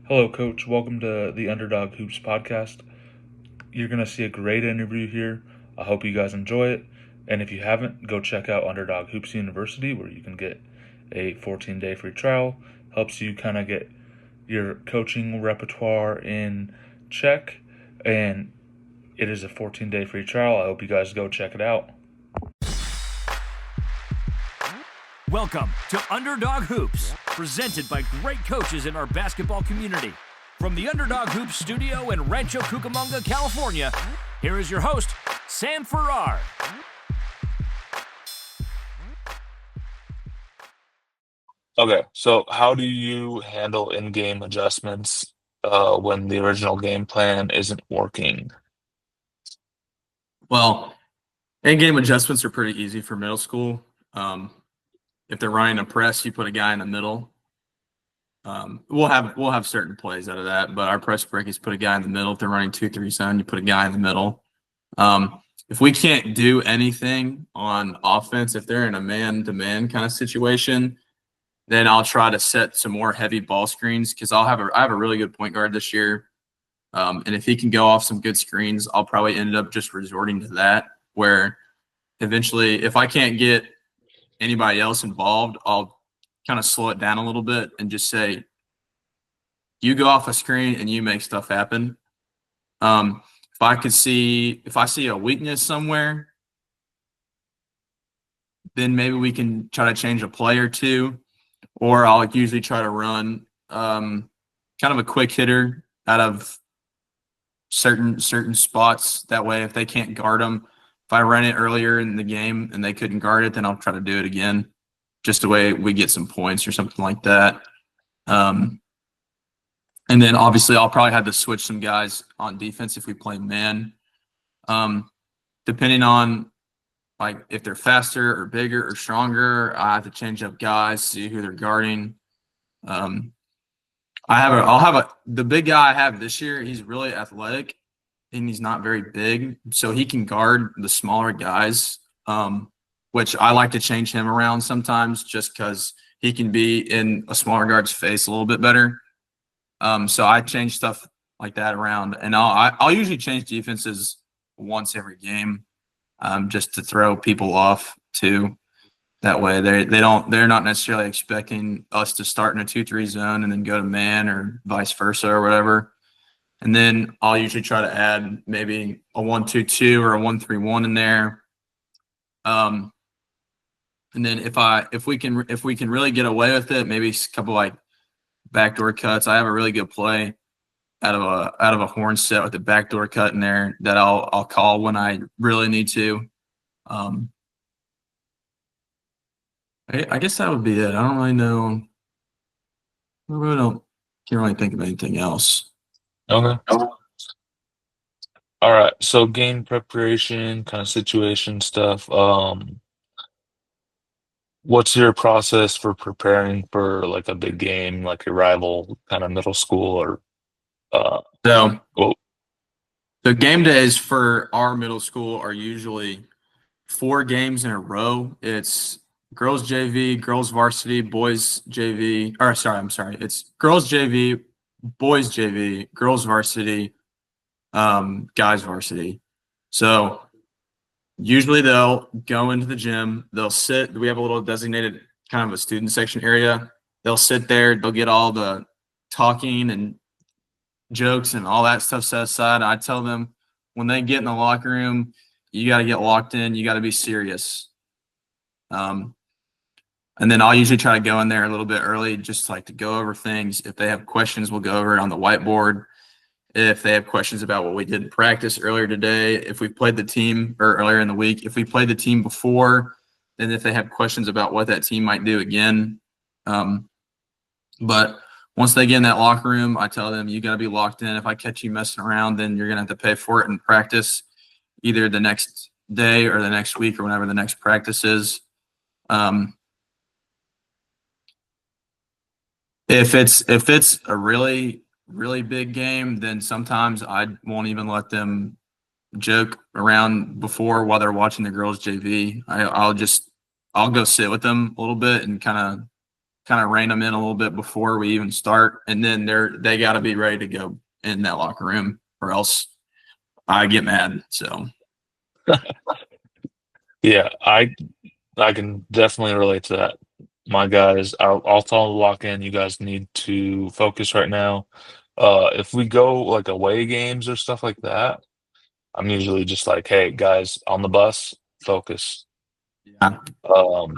Hello, Coach. Welcome to the Underdog Hoops podcast. You're going to see a great interview here. I hope you guys enjoy it. And if you haven't, go check out Underdog Hoops University, where you can get a 14-day free trial. Helps you kind of get your coaching repertoire in check. And it is a 14-day free trial. I hope you guys go check it out. Welcome to Underdog Hoops, presented by great coaches in our basketball community. From the Underdog Hoops studio in Rancho Cucamonga, California, here is your host, Sam Farrar. Okay, so how do you handle in-game adjustments when the original game plan isn't working? Well, in-game adjustments are pretty easy for middle school. If they're running a press, you put a guy in the middle. We'll have certain plays out of that, but our press break is put a guy in the middle. If they're running 2-3 zone, you put a guy in the middle. If we can't do anything on offense, if they're in a man-to-man kind of situation, then I'll try to set some more heavy ball screens because I have a really good point guard this year. And if he can go off some good screens, I'll probably end up just resorting to that, where eventually if I can't get anybody else involved, I'll kind of slow it down a little bit and just say, you go off a screen and you make stuff happen. If I see a weakness somewhere, then maybe we can try to change a play or two, or I'll usually try to run kind of a quick hitter out of certain spots. That way, if they can't guard them, if I run it earlier in the game and they couldn't guard it, then I'll try to do it again, just the way we get some points or something like that. And then obviously I'll probably have to switch some guys on defense if we play man. Depending on like if they're faster or bigger or stronger, I have to change up guys, see who they're guarding. The big guy I have this year, he's really athletic and he's not very big, so he can guard the smaller guys, which I like to change him around sometimes just because he can be in a smaller guard's face a little bit better. So I change stuff like that around, and I'll usually change defenses once every game, just to throw people off too. That way they're not necessarily expecting us to start in a 2-3 zone and then go to man or vice versa or whatever. And then I'll usually try to add maybe a 1-2-2 or a 1-3-1 in there. And then if we can really get away with it, maybe a couple like backdoor cuts. I have a really good play out of a horn set with a backdoor cut in there that I'll call when I really need to. I guess that would be it. I don't really know. Can't really think of anything else. Okay. All right, so game preparation, kind of situation stuff. What's your process for preparing for like a big game, like your rival, kind of middle school or So well, the game days for our middle school are usually 4 games in a row. It's girls JV, girls varsity, boys JV. Or sorry, I'm sorry. It's girls JV, boys JV, girls varsity, guys varsity. So usually they'll go into the gym. They'll sit. We have a little designated kind of a student section area. They'll sit there. They'll get all the talking and jokes and all that stuff set aside. I tell them when they get in the locker room, you got to get locked in. You got to be serious. And then I'll usually try to go in there a little bit early, just like to go over things. If they have questions, we'll go over it on the whiteboard. If they have questions about what we did in practice earlier today, if we played the team or earlier in the week, if we played the team before, then if they have questions about what that team might do again. But once they get in that locker room, I tell them, you got to be locked in. If I catch you messing around, then you're going to have to pay for it in practice, either the next day or the next week or whenever the next practice is. If it's a really, really big game, then sometimes I won't even let them joke around before while they're watching the girls JV. I'll go sit with them a little bit and kind of kind of rein them in a little bit before we even start, and then they got to be ready to go in that locker room, or else I get mad. So Yeah, I can definitely relate to that. My guys, I'll tell them to lock in. You guys need to focus right now. If we go like away games or stuff like that, I'm usually just like, hey guys, on the bus, focus. yeah, Um,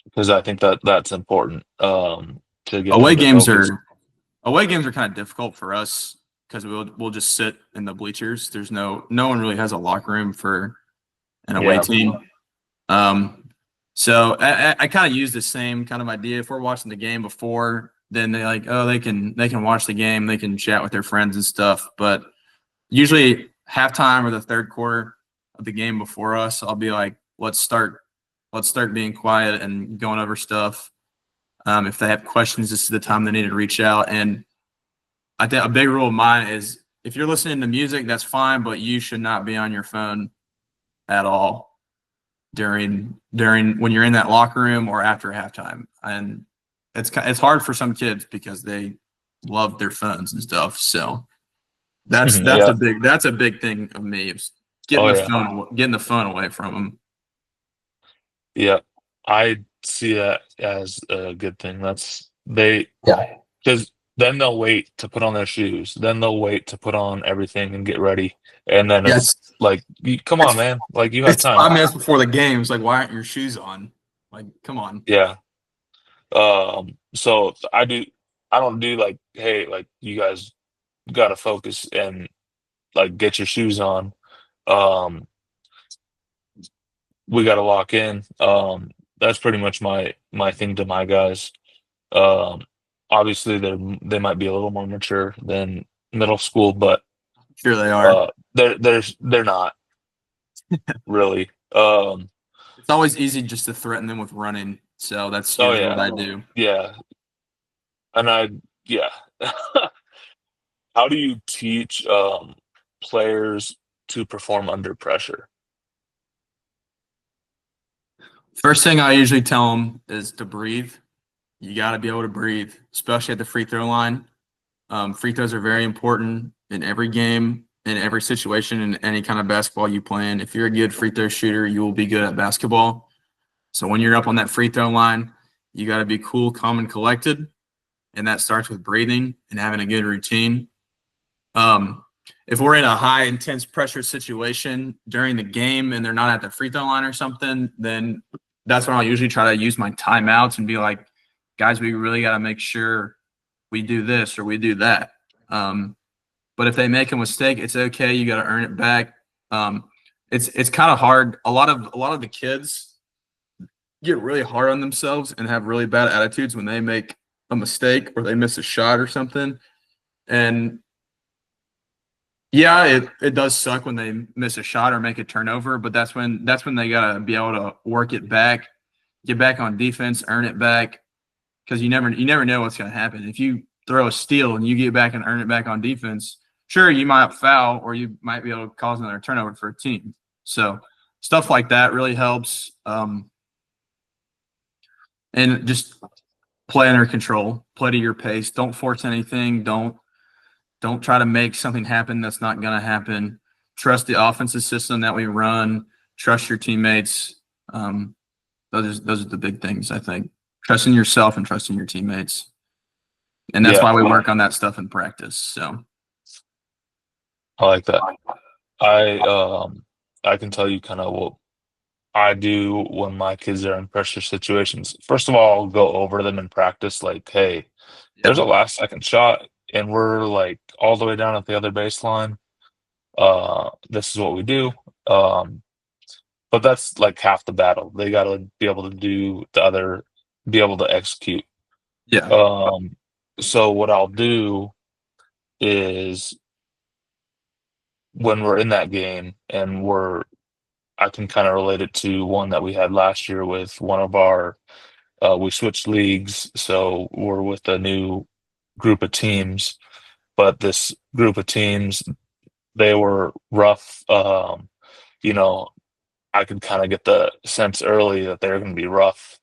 because I think that that's important. To get away them to games focus. are away games are kind of difficult for us because we'll just sit in the bleachers. There's no one really has a locker room for an away Yeah, team. So I kind of use the same kind of idea. If we're watching the game before, then they like, oh, they can watch the game, they can chat with their friends and stuff. But usually halftime or the third quarter of the game before us, I'll be like, let's start being quiet and going over stuff. If they have questions, this is the time they need to reach out. And I think a big rule of mine is if you're listening to music, that's fine, but you should not be on your phone at all during when you're in that locker room or after halftime. And it's hard for some kids because they love their phones and stuff. So that's mhm, that's yeah, a big that's a big thing of me is oh yeah, getting the phone away from them. yeah. I see that as a good thing. That's Yeah. because then they'll wait to put on their shoes. Then they'll wait to put on everything and get ready. And then Yeah, it's like, come on, it's man. Like you have it's time. 5 minutes before the game. It's like, why aren't your shoes on? Like, come on. Yeah. So I don't do like, hey, like you guys gotta focus and like get your shoes on. Um, we gotta lock in. That's pretty much my thing to my guys. Um, obviously they might be a little more mature than middle school, but Sure they are. they're not really. It's always easy just to threaten them with running. So that's Oh usually what yeah, I do. yeah, and yeah. How do you teach players to perform under pressure? First thing I usually tell them is to breathe. You got to be able to breathe, especially at the free throw line. Free throws are very important in every game, in every situation, in any kind of basketball you play in. If you're a good free throw shooter, you will be good at basketball. So when you're up on that free throw line, you got to be cool, calm, and collected. And that starts with breathing and having a good routine. Um, if we're in a high intense pressure situation during the game and they're not at the free throw line or something, then that's when I'll usually try to use my timeouts and be like, guys, we really got to make sure we do this or we do that. But if they make a mistake, it's okay. You got to earn it back. It's kind of hard. A lot of the kids get really hard on themselves and have really bad attitudes when they make a mistake or they miss a shot or something. And yeah, it does suck when they miss a shot or make a turnover, but that's when they gotta be able to work it back, get back on defense, earn it back, because you never know what's gonna happen. If you throw a steal and you get back and earn it back on defense, sure you might foul or you might be able to cause another turnover for a team. So stuff like that really helps. And just play under control, play to your pace. Don't force anything. Don't try to make something happen that's not going to happen. Trust the offensive system that we run. Trust your teammates. Those are the big things, I think. Trusting yourself and trusting your teammates. And that's Yeah, why we work on that stuff in practice. So I like that. I can tell you kind of what I do when my kids are in pressure situations. First of all, I'll go over them in practice, like, hey, there's a yeah, last second shot, and we're like all the way down at the other baseline. This is what we do. Um, but that's like half the battle. They got to be able to do the other, be able to execute. yeah, Um, so what I'll do is when we're in that game and I can kind of relate it to one that we had last year with one of our, we switched leagues, so we're with a new group of teams, but this group of teams, they were rough. You know, I could kind of get the sense early that they're going to be rough.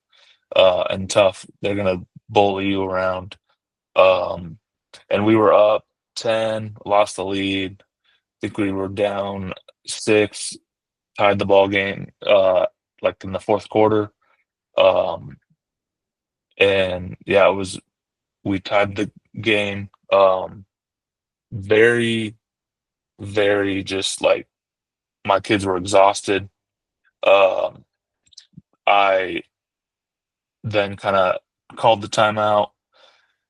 and tough. They're gonna bully you around. And we were up 10, lost the lead. I think we were down 6, tied the ball game, like in the fourth quarter. Um, and yeah, we tied the game. Very, very just like my kids were exhausted. Um, I then kind of called the timeout.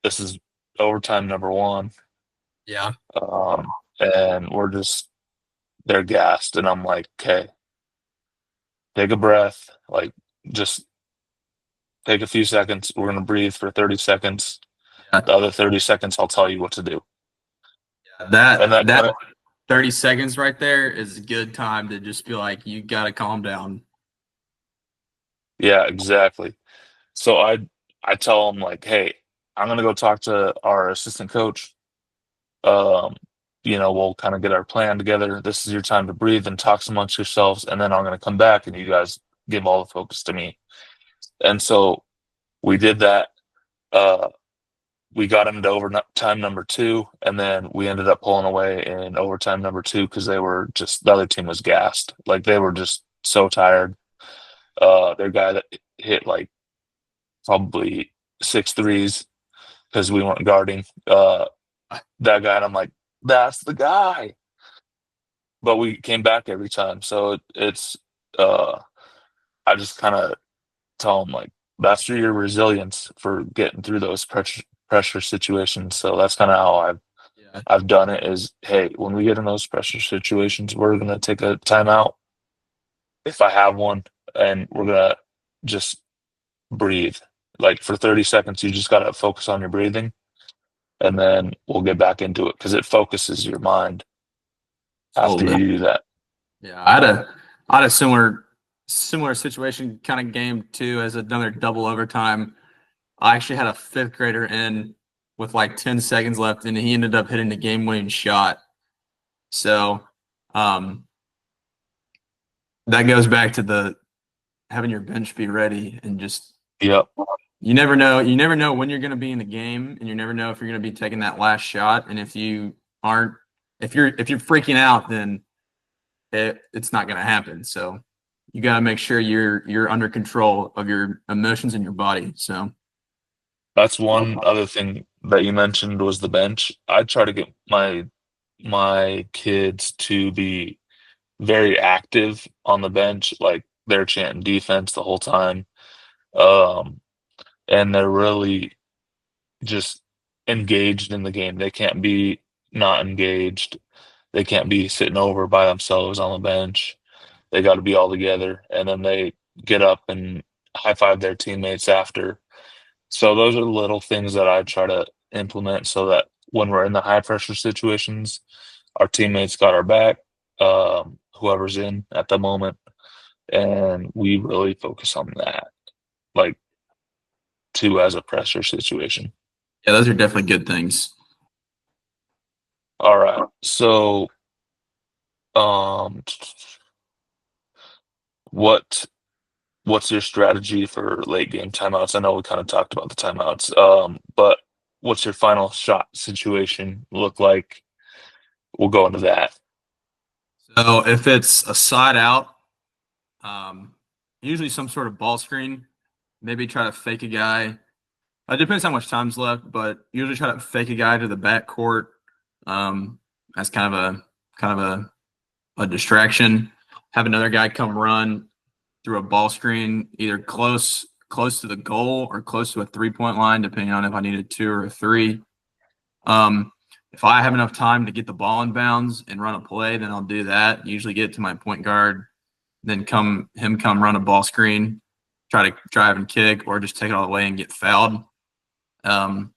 This is overtime number 1. Yeah. And they're gassed. And I'm like, okay, take a breath. Like, just take a few seconds. We're going to breathe for 30 seconds. Yeah. The other 30 seconds, I'll tell you what to do. And That that kind of, 30 seconds right there is a good time to just be like, you got to calm down. yeah, exactly. So I tell them like, hey, I'm going to go talk to our assistant coach. Um, we'll kind of get our plan together. This is your time to breathe and talk amongst yourselves. And then I'm going to come back and you guys give all the focus to me. And so we did that. We got into overtime number 2, and then we ended up pulling away in overtime number 2 because the other team was gassed. Like, they were just so tired. Their guy that hit like probably 6 threes because we weren't guarding that guy, and I'm like, that's the guy. But we came back every time, so it's I just kind of tell him like, that's your resilience for getting through those pressure situations. So that's kind of how I've done it is, hey, when we get in those pressure situations, we're going to take a timeout if I have one, and we're going to just breathe. Like, for 30 seconds, you just got to focus on your breathing, and then we'll get back into it because it focuses your mind after you do that. Yeah, I had a similar situation kind of game too, as another double overtime. I actually had a 5th grader in with like 10 seconds left, and he ended up hitting the game-winning shot. So that goes back to having your bench be ready, and just Yep. you never know when you're going to be in the game, and you never know if you're going to be taking that last shot. And if you're freaking out, then it's not going to happen. So you got to make sure you're under control of your emotions and your body. So That's one other thing that you mentioned was the bench. I try to get my kids to be very active on the bench, like they're chanting defense the whole time. And they're really just engaged in the game. They can't be not engaged. They can't be sitting over by themselves on the bench. They got to be all together, and then they get up and high five their teammates after. So those are the little things that I try to implement so that when we're in the high pressure situations, our teammates got our back, whoever's in at the moment, and we really focus on that, like, too, as a pressure situation. yeah, those are definitely good things. All right. So, um, what's your strategy for late game timeouts? I know we kind of talked about the timeouts, but what's your final shot situation look like? We'll go into that. So if it's a side out, usually some sort of ball screen, maybe try to fake a guy. It depends how much time's left, but usually try to fake a guy to the back court. As kind of a distraction. Have another guy come run through a ball screen, either close to the goal or close to a 3-point line, depending on if I need a 2 or a 3. If I have enough time to get the ball in bounds and run a play, then I'll do that. Usually get it to my point guard, then come run a ball screen, try to drive and kick, or just take it all the way and get fouled. But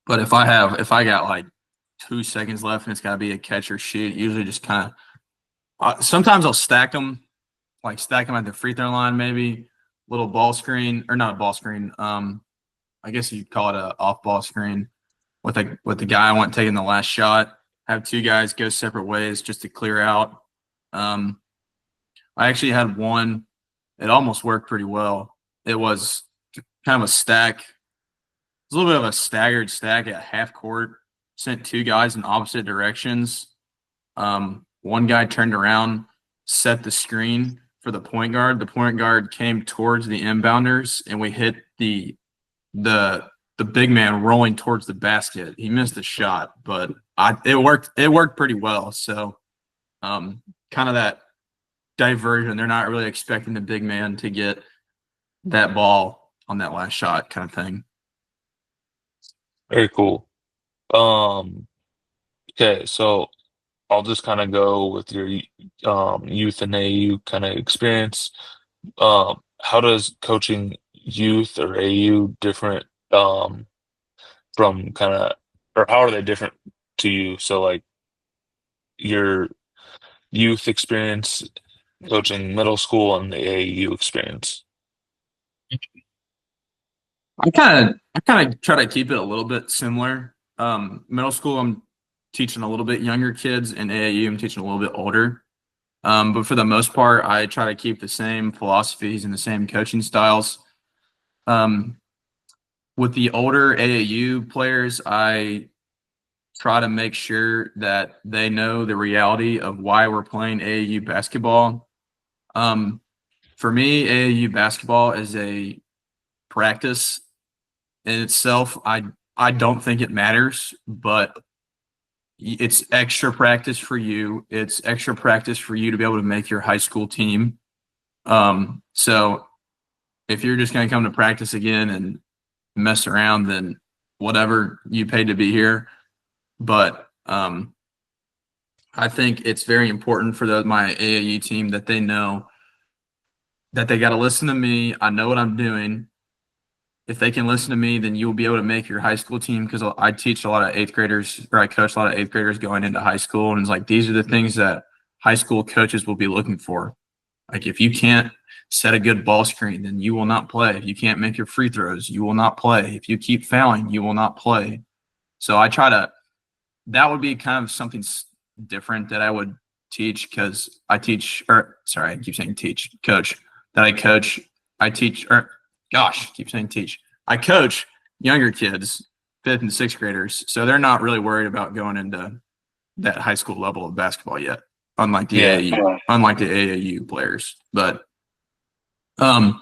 if I got like 2 seconds left and it's got to be a catch or shoot, usually just kind of sometimes I'll stack them at the free throw line, maybe little ball screen, or not a ball screen. I guess you'd call it a off ball screen with the guy I want taking the last shot. Have 2 guys go separate ways just to clear out. I actually had one. It almost worked pretty well. it was kind of a stack. It was a little bit of a staggered stack at half court. Sent two guys in opposite directions. One guy turned around, set the screen for the point guard. The point guard came towards the inbounders, and we hit the big man rolling towards the basket. He missed the shot, but it worked. It worked pretty well. So, kind of that diversion. They're not really expecting the big man to get that ball on that last shot, kind of thing. Very cool. Okay, so I'll just kind of go with your youth and AU kind of experience. How does coaching youth or AU different from kind of, or how are they different to you? So like your youth experience coaching middle school and the AAU experience. I kind of try to keep it a little bit similar. Middle school, I'm teaching a little bit younger kids, and AAU, I'm teaching a little bit older. But for the most part, I try to keep the same philosophies and the same coaching styles. With the older AAU players, I try to make sure that they know the reality of why we're playing AAU basketball. For me, AAU basketball is a practice in itself. I don't think it matters, but it's extra practice for you. It's extra practice for you to be able to make your high school team. So if you're just going to come to practice again and mess around, then whatever, you paid to be here. But I think it's very important for my AAU team that they know that they got to listen to me. I know what I'm doing. If they can listen to me, then you'll be able to make your high school team, because I teach a lot of eighth graders, or I coach a lot of eighth graders going into high school. And it's like, these are the things that high school coaches will be looking for. Like, if you can't set a good ball screen, then you will not play. If you can't make your free throws, you will not play. If you keep fouling, you will not play. So I try to, that would be kind of something different that I would teach, because I teach, or sorry, I keep saying teach, coach, that I coach, I teach, or gosh, I keep saying teach. I coach younger kids, 5th and 6th graders, so they're not really worried about going into that high school level of basketball yet, unlike the AAU players. But and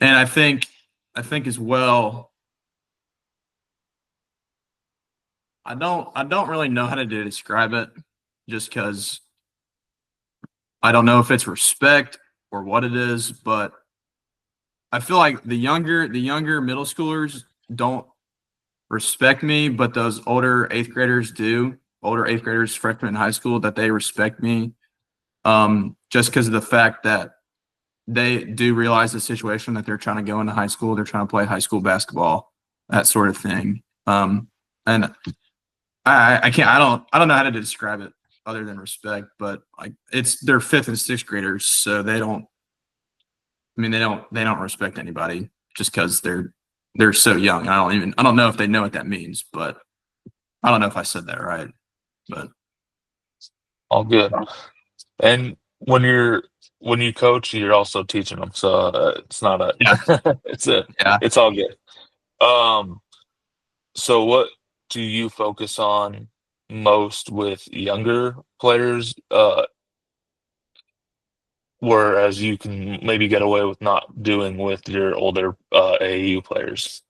I think as well, I don't really know how to describe it, just because I don't know if it's respect or what it is, but I feel like the younger middle schoolers don't respect me, but those older 8th graders do. Older 8th graders, freshmen in high school, that they respect me, just because of the fact that they do realize the situation that they're trying to go into high school. They're trying to play high school basketball, that sort of thing. And I can't. I don't know how to describe it other than respect. But like, they're 5th and 6th graders, so they don't. I mean, they don't respect anybody just because they're so young. I don't know if they know what that means, but I don't know if I said that right. But All good. And when you coach, you're also teaching them, so it's not a it's all good. So what do you focus on most with younger players, whereas you can maybe get away with not doing with your older AAU players?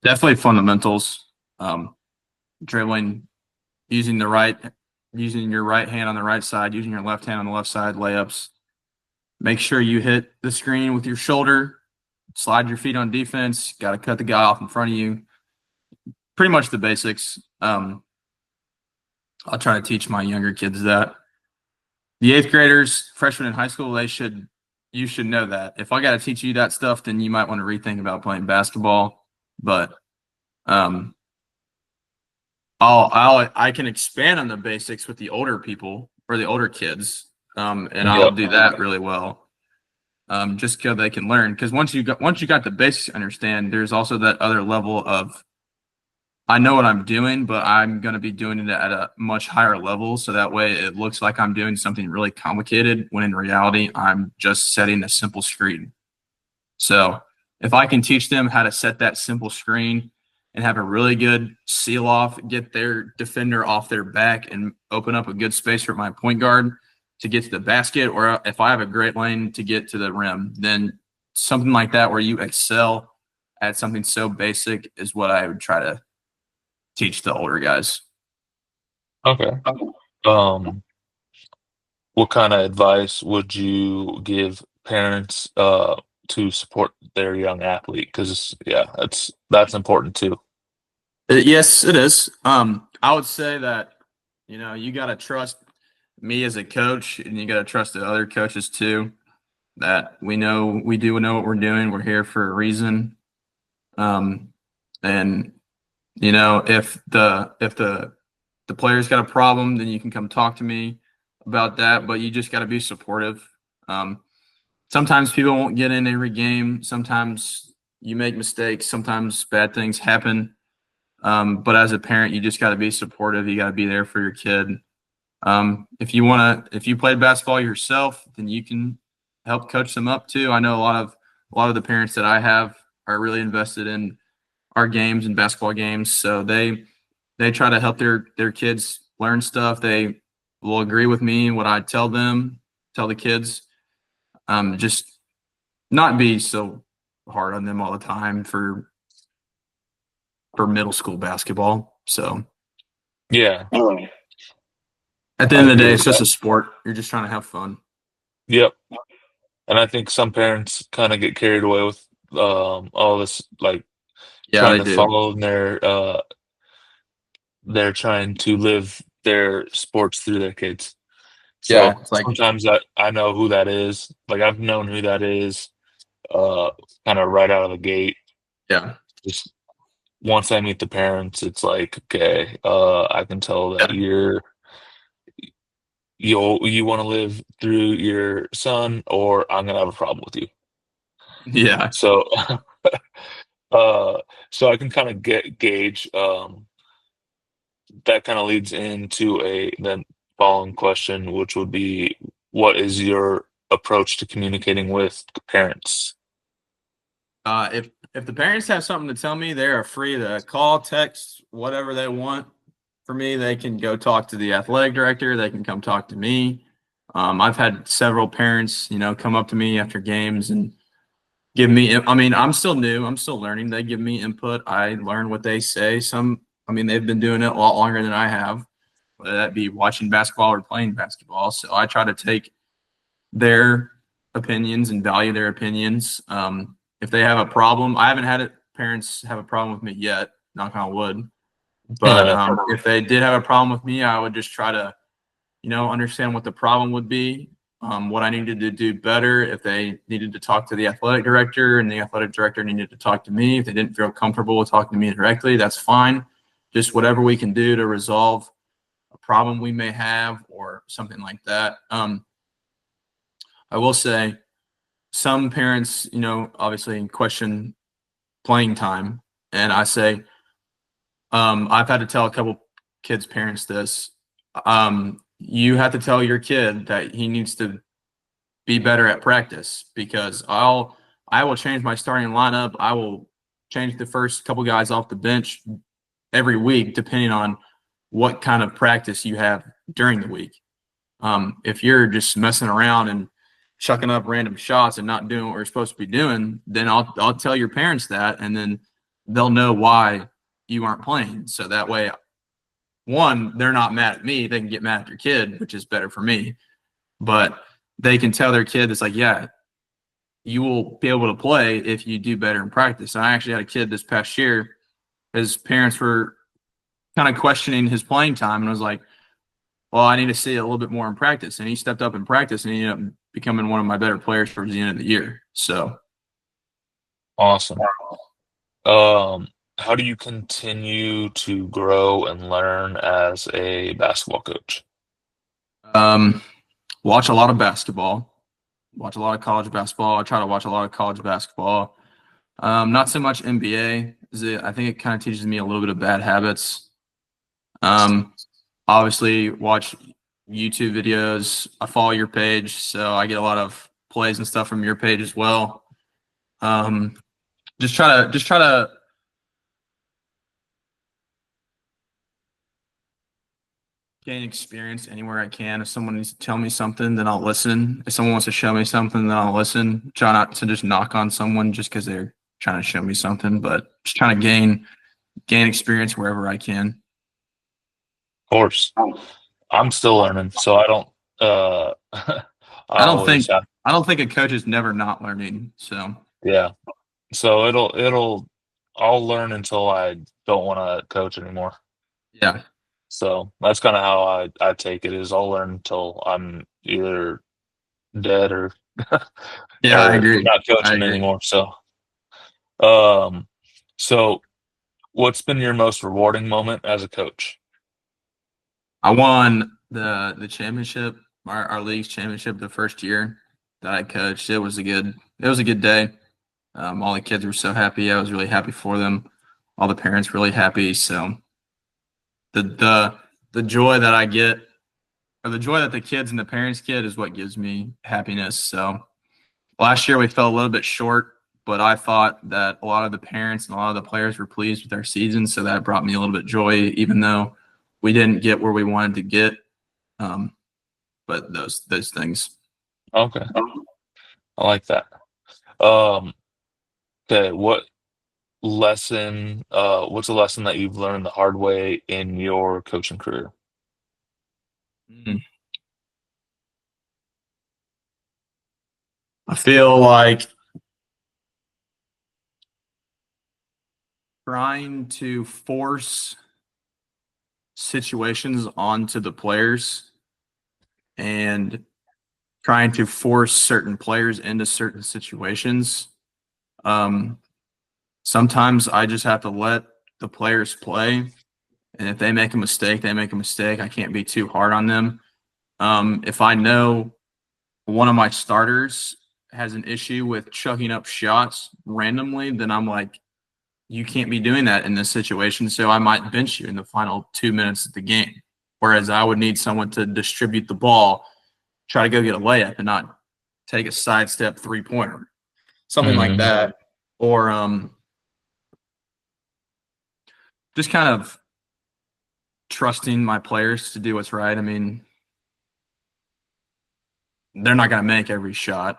definitely fundamentals, dribbling, using your right hand on the right side, using your left hand on the left side, layups. Make sure you hit the screen with your shoulder, slide your feet on defense, got to cut the guy off in front of you. Pretty much the basics. I'll try to teach my younger kids that. The 8th graders, freshmen in high school, you should know that. If I got to teach you that stuff, then you might want to rethink about playing basketball. But I can expand on the basics with the older people or the older kids, and I'll do that really well, just because they can learn. Because once you got the basics to understand, there's also that other level of, I know what I'm doing, but I'm going to be doing it at a much higher level, so that way it looks like I'm doing something really complicated, when in reality I'm just setting a simple screen. So if I can teach them how to set that simple screen and have a really good seal off, get their defender off their back and open up a good space for my point guard to get to the basket, or if I have a great lane to get to the rim, then something like that where you excel at something so basic is what I would try to teach the older guys. Okay. Um, what kind of advice would you give parents to support their young athlete? Because yeah, that's important too. Yes, it is. I would say that, you got to trust me as a coach, and you got to trust the other coaches too, that we do know what we're doing. We're here for a reason. And if the player's got a problem, then you can come talk to me about that, but you just got to be supportive. Sometimes people won't get in every game. Sometimes you make mistakes. Sometimes bad things happen. But as a parent, you just got to be supportive. You got to be there for your kid. If you played basketball yourself, then you can help coach them up too. I know a lot of the parents that I have are really invested in our games and basketball games, so they try to help their kids learn stuff. They will agree with me what I tell the kids. Just not be so hard on them all the time for middle school basketball. So Yeah, at the I end of the agree day, with it's just that. a sport. You're just trying to have fun. Yep. And I think some parents kind of get carried away with all this, like Yeah, trying they to do. follow they're trying to live their sports through their kids. Yeah, So it's like, sometimes I know who that is. Like I've known who that is uh kind of right out of the gate. yeah, Just once I meet the parents, it's like, okay, I can tell that yeah, you want to live through your son, or I'm gonna have a problem with you. yeah. So uh so I can kind of get gauge that kind of leads into a then following question, which would be, what is your approach to communicating with parents? If the parents have something to tell me, they are free to call, text, whatever they want. For me, they can go talk to the athletic director. They can come talk to me. I've had several parents, come up to me after games and give me. I mean, I'm still new. I'm still learning. They give me input. I learn what they say. They've been doing it a lot longer than I have, whether that be watching basketball or playing basketball. So I try to take their opinions and value their opinions. If they have a problem, I haven't had parents have a problem with me yet, knock on wood. But if they did have a problem with me, I would just try to, understand what the problem would be, what I needed to do better. If they needed to talk to the athletic director and the athletic director needed to talk to me, if they didn't feel comfortable with talking to me directly, that's fine. Just whatever we can do to resolve a problem we may have or something like that. I will say some parents, obviously question playing time. And I say, I've had to tell a couple kids' parents this. You have to tell your kid that he needs to be better at practice, because I will change my starting lineup. I will change the first couple guys off the bench every week, depending on what kind of practice you have during the week. If you're just messing around and chucking up random shots and not doing what we're supposed to be doing, then I'll tell your parents that, and then they'll know why you aren't playing. So that way, one, they're not mad at me. They can get mad at their kid, which is better for me. But they can tell their kid, it's like, yeah, you will be able to play if you do better in practice. And I actually had a kid this past year. His parents were kind of questioning his playing time, and I was like, well, I need to see it a little bit more in practice. And he stepped up in practice, and he ended up becoming one of my better players towards the end of the year. So Awesome. Um, how do you continue to grow and learn as a basketball coach? um, watch a lot of basketball, watch a lot of college basketball. I try to watch a lot of college basketball. Not so much NBA. I think it kind of teaches me a little bit of bad habits. Um, Obviously, watch YouTube videos. I follow your page, so I get a lot of plays and stuff from your page as well. Just try to gain experience anywhere I can. If someone needs to tell me something, then I'll listen. If someone wants to show me something, then I'll listen. Try not to just knock on someone just because they're trying to show me something, but just trying to gain experience wherever I can. Of course. I'm still learning, so I don't I I don't think always have I don't think a coach is never not learning. So yeah. So I'll learn until I don't want to coach anymore. yeah, So that's kind of how I take it is I'll learn until I'm either dead or yeah, I or agree. not I coaching agree. anymore. Um so what's been your most rewarding moment as a coach? I won the championship, our league's championship, the first year that I coached. It was a good day. All the kids were so happy. I was really happy for them. All the parents really happy. So the joy that I get, or the joy that the kids and the parents get, is what gives me happiness. So last year we fell a little bit short, but I thought that a lot of the parents and a lot of the players were pleased with our season. So that brought me a little bit of joy, even though we didn't get where we wanted to get. Um, but those things. Okay. I like that. Um okay, what's a lesson that you've learned the hard way in your coaching career? Mm. I feel like trying to force situations onto the players and trying to force certain players into certain situations. Um, Sometimes I just have to let the players play, and if they make a mistake, they make a mistake. I can't be too hard on them. If I know one of my starters has an issue with chucking up shots randomly, then I'm like, you can't be doing that in this situation. So I might bench you in the final 2 minutes of the game. Whereas I would need someone to distribute the ball, try to go get a layup and not take a sidestep 3-pointer, something like Mhm. that. Or just kind of trusting my players to do what's right. I mean, they're not going to make every shot.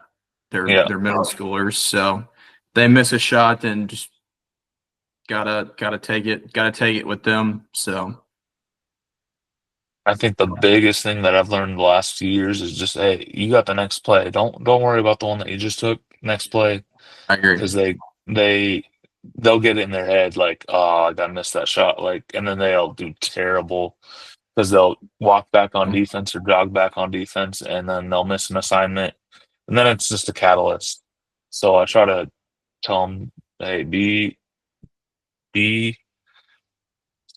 Yeah. They're middle schoolers, so they miss a shot, then just gotta take it with them. So I think the biggest thing that I've learned the last few years is just, hey, you got the next play. Don't worry about the one that you just took. Next play, I agree. because they they'll get it in their head like, oh, I gotta miss that shot, like, and then they'll do terrible because they'll walk back on defense or jog back on defense, and then they'll miss an assignment, and then it's just a catalyst. So I try to tell them, hey, be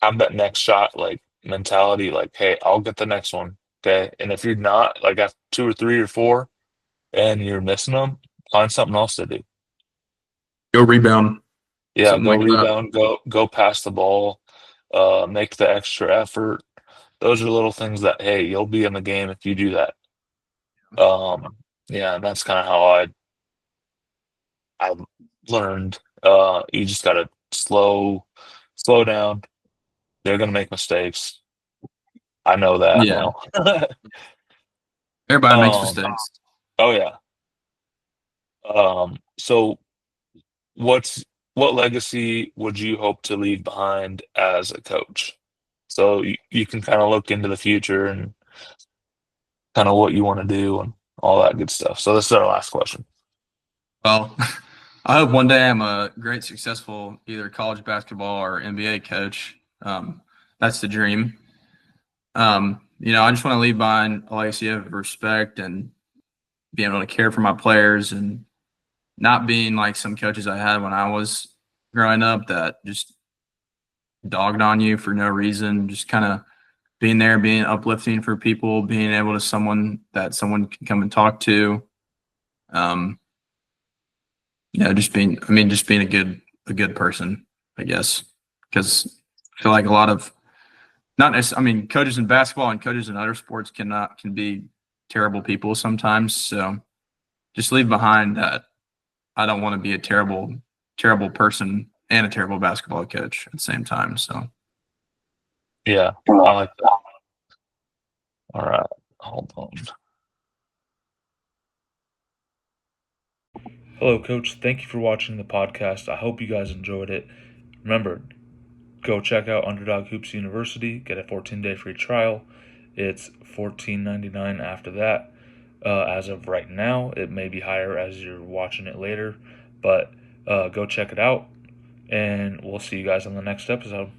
have that next shot like mentality, like, hey, I'll get the next one. Okay. And if you're not like after two or three or four and you're missing them, find something else to do. Go rebound, Yeah, something go like that. rebound, go pass the ball, make the extra effort. Those are little things that, hey, you'll be in the game if you do that. Um, yeah, and that's kind of how I learned. You just gotta slow down. They're gonna make mistakes. I know that Yeah, now. everybody makes um, mistakes. oh yeah. So what's what legacy would you hope to leave behind as a coach? So you can kind of look into the future and kind of what you want to do and all that good stuff. So this is our last question. Well, I hope one day I'm a great, successful either college basketball or NBA coach. That's the dream. I just want to leave behind a legacy of respect and being able to care for my players and not being like some coaches I had when I was growing up that just dogged on you for no reason, just kind of being there, being uplifting for people, being able to someone can come and talk to. Um, just being a good person, I guess, because I feel like a lot of not necessarily, I mean, coaches in basketball and coaches in other sports can be terrible people sometimes. So just leave behind that I don't want to be a terrible person and a terrible basketball coach at the same time. So Yeah, I like that. All right, hold on. Hello, Coach. Thank you for watching the podcast. I hope you guys enjoyed it. Remember, go check out Underdog Hoops University. Get a 14-day free trial. It's $14.99 after that. As of right now, it may be higher as you're watching it later, but go check it out, and we'll see you guys on the next episode.